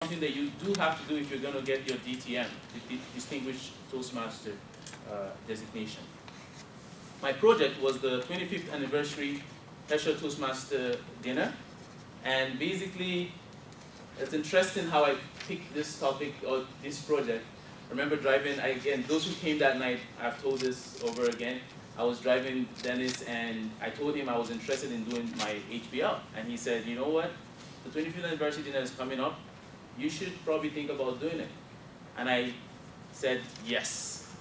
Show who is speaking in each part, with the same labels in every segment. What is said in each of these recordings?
Speaker 1: something that you do have to do if you're going to get your DTM, the Distinguished Toastmaster designation. My project was the 25th anniversary Hershaw Toastmaster dinner, and basically it's interesting how I picked this topic or this project. I remember driving, again, those who came that night, I've told this over again. I was driving Dennis and I told him I was interested in doing my HBL. And he said, you know what, the 25th anniversary dinner is coming up. You should probably think about doing it. And I said, yes.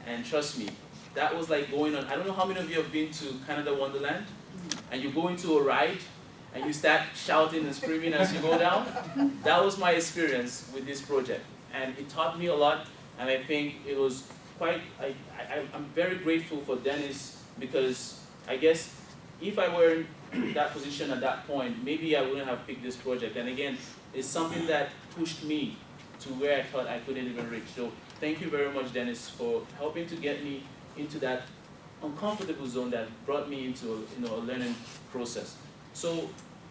Speaker 1: And trust me, that was like going on, I don't know how many of you have been to Canada Wonderland, and you go into a ride, and you start shouting and screaming as you go down. That was my experience with this project. And it taught me a lot, and I think it was quite, I'm very grateful for Dennis, because I guess if I were in that position at that point, maybe I wouldn't have picked this project. And again, it's something that pushed me to where I thought I couldn't even reach. So thank you very much, Dennis, for helping to get me into that uncomfortable zone that brought me into a learning process. So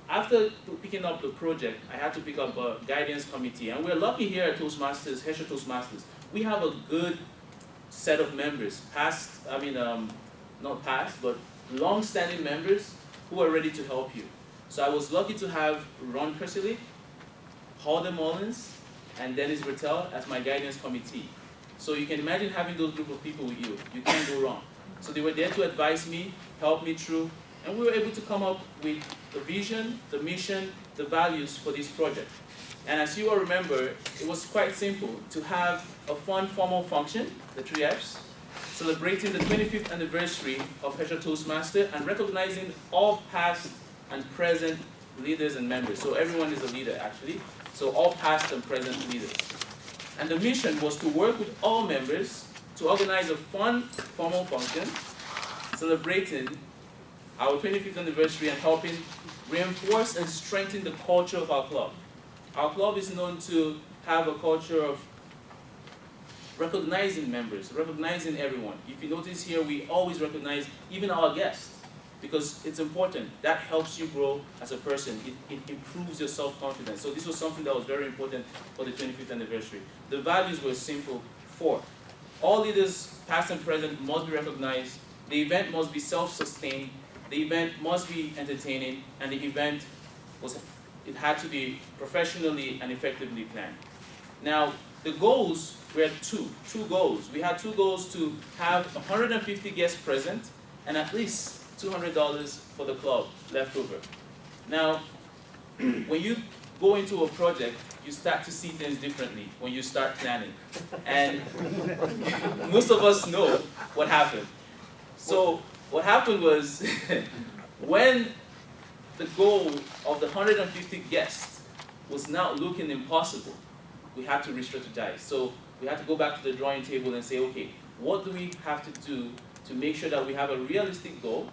Speaker 1: after picking up the project, I had to pick up a guidance committee. And we're lucky here at Toastmasters, Hershaw Toastmasters. We have a good set of members, not past, but long-standing members who are ready to help you. So I was lucky to have Ron Kersilic, Halder Mullins, and Dennis Bertel as my guidance committee. So you can imagine having those group of people with you. You can't go wrong. So they were there to advise me, help me through, and we were able to come up with the vision, the mission, the values for this project. And as you all remember, it was quite simple to have a fun formal function, the 3 Fs, celebrating the 25th anniversary of Hershaw Toastmaster and recognizing all past and present leaders and members. So everyone is a leader, actually. So all past and present leaders. And the mission was to work with all members to organize a fun formal function celebrating our 25th anniversary and helping reinforce and strengthen the culture of our club. Our club is known to have a culture of recognizing members, recognizing everyone. If you notice here, we always recognize even our guests because it's important. That helps you grow as a person. It improves your self-confidence. So this was something that was very important for the 25th anniversary. The values were simple. 4. All leaders, past and present, must be recognized. The event must be self-sustained. The event must be entertaining, and the event it had to be professionally and effectively planned. Now, the goals were two goals. We had 2 goals to have 150 guests present and at least $200 for the club left over. Now, when you go into a project, you start to see things differently when you start planning. And most of us know what happened. So what happened was when the goal of the 150 guests was now looking impossible, we had to re-strategize. So we had to go back to the drawing table and say, okay, what do we have to do to make sure that we have a realistic goal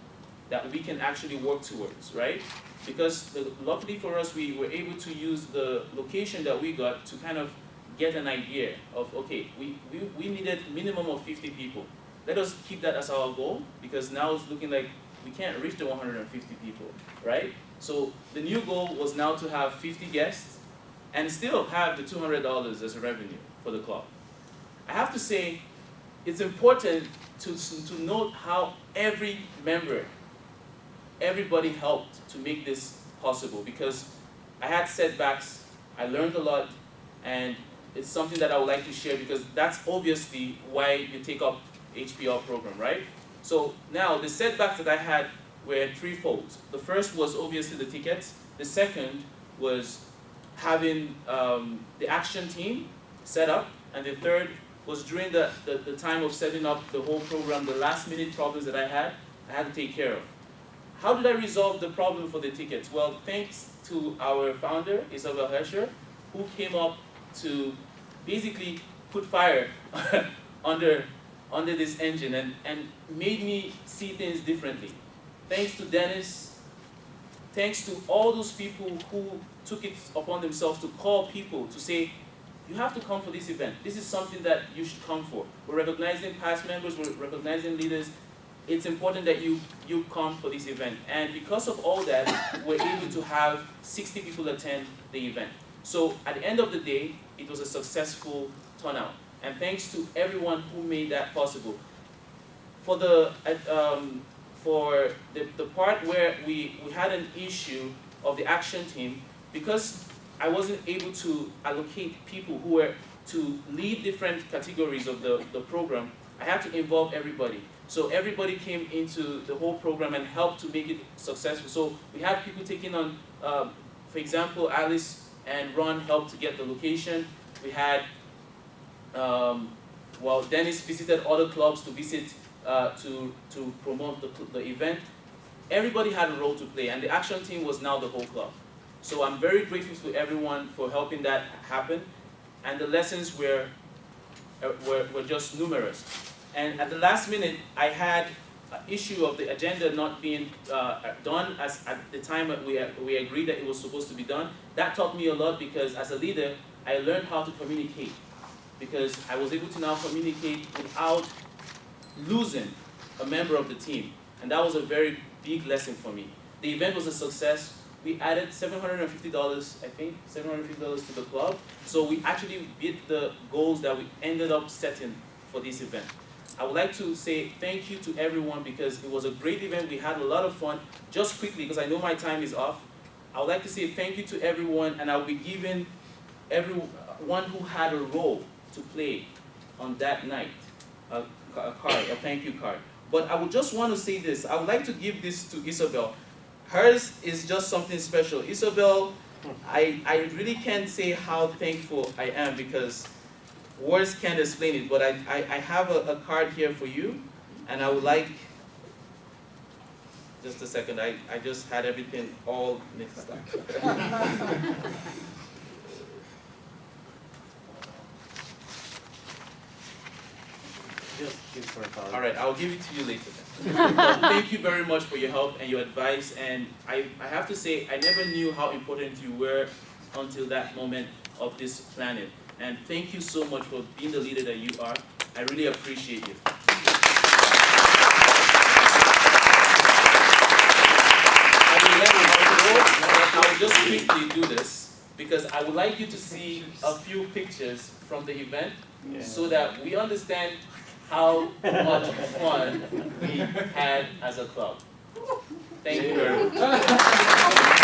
Speaker 1: that we can actually work towards, right? Because luckily for us, we were able to use the location that we got to kind of get an idea of, okay, we needed minimum of 50 people. Let us keep that as our goal, because now it's looking like we can't reach the 150 people, right? So the new goal was now to have 50 guests and still have the $200 as a revenue for the club. I have to say, it's important to note how every member, everybody helped to make this possible, because I had setbacks, I learned a lot, and it's something that I would like to share because that's obviously why you take up HPL program, right? So now the setbacks that I had were threefold. The first was obviously the tickets. The second was having the action team set up, and the third was during the time of setting up the whole program, the last minute problems that I had to take care of. How did I resolve the problem for the tickets? Well, thanks to our founder, Isabel Hershaw, who came up to basically put fire under this engine and made me see things differently. Thanks to Dennis, thanks to all those people who took it upon themselves to call people to say, you have to come for this event. This is something that you should come for. We're recognizing past members, we're recognizing leaders. It's important that you come for this event. And because of all that, we're able to have 60 people attend the event. So at the end of the day, it was a successful turnout. And thanks to everyone who made that possible. For the part where we had an issue of the action team, because I wasn't able to allocate people who were to lead different categories of the program, I had to involve everybody. So everybody came into the whole program and helped to make it successful. So we had people taking on, for example, Alice and Ron helped to get the location. We had, well, Dennis visited other clubs to visit, to promote the event. Everybody had a role to play, and the action team was now the whole club. So I'm very grateful to everyone for helping that happen, and the lessons were just numerous. And at the last minute, I had an issue of the agenda not being done as at the time that we agreed that it was supposed to be done. That taught me a lot, because as a leader, I learned how to communicate, because I was able to now communicate without losing a member of the team. And that was a very big lesson for me. The event was a success. We added $750, I think, $750 to the club. So we actually beat the goals that we ended up setting for this event. I would like to say thank you to everyone, because it was a great event. We had a lot of fun. Just quickly, because I know my time is off, I would like to say thank you to everyone, and I'll be giving everyone who had a role to play on that night a card, a thank you card. But I would just want to say this. I would like to give this to Isabel. Hers is just something special. Isabel, I really can't say how thankful I am, because words can't explain it, but I have a card here for you, and I would like, just a second, I just had everything all mixed up. All right, I'll give it to you later then. Thank you very much for your help and your advice, and I have to say, I never knew how important you were until that moment of this planning. And thank you so much for being the leader that you are. I really appreciate you. I'll just quickly do this, because I would like you to see a few pictures from the event, so that we understand how much fun we had as a club. Thank you very much.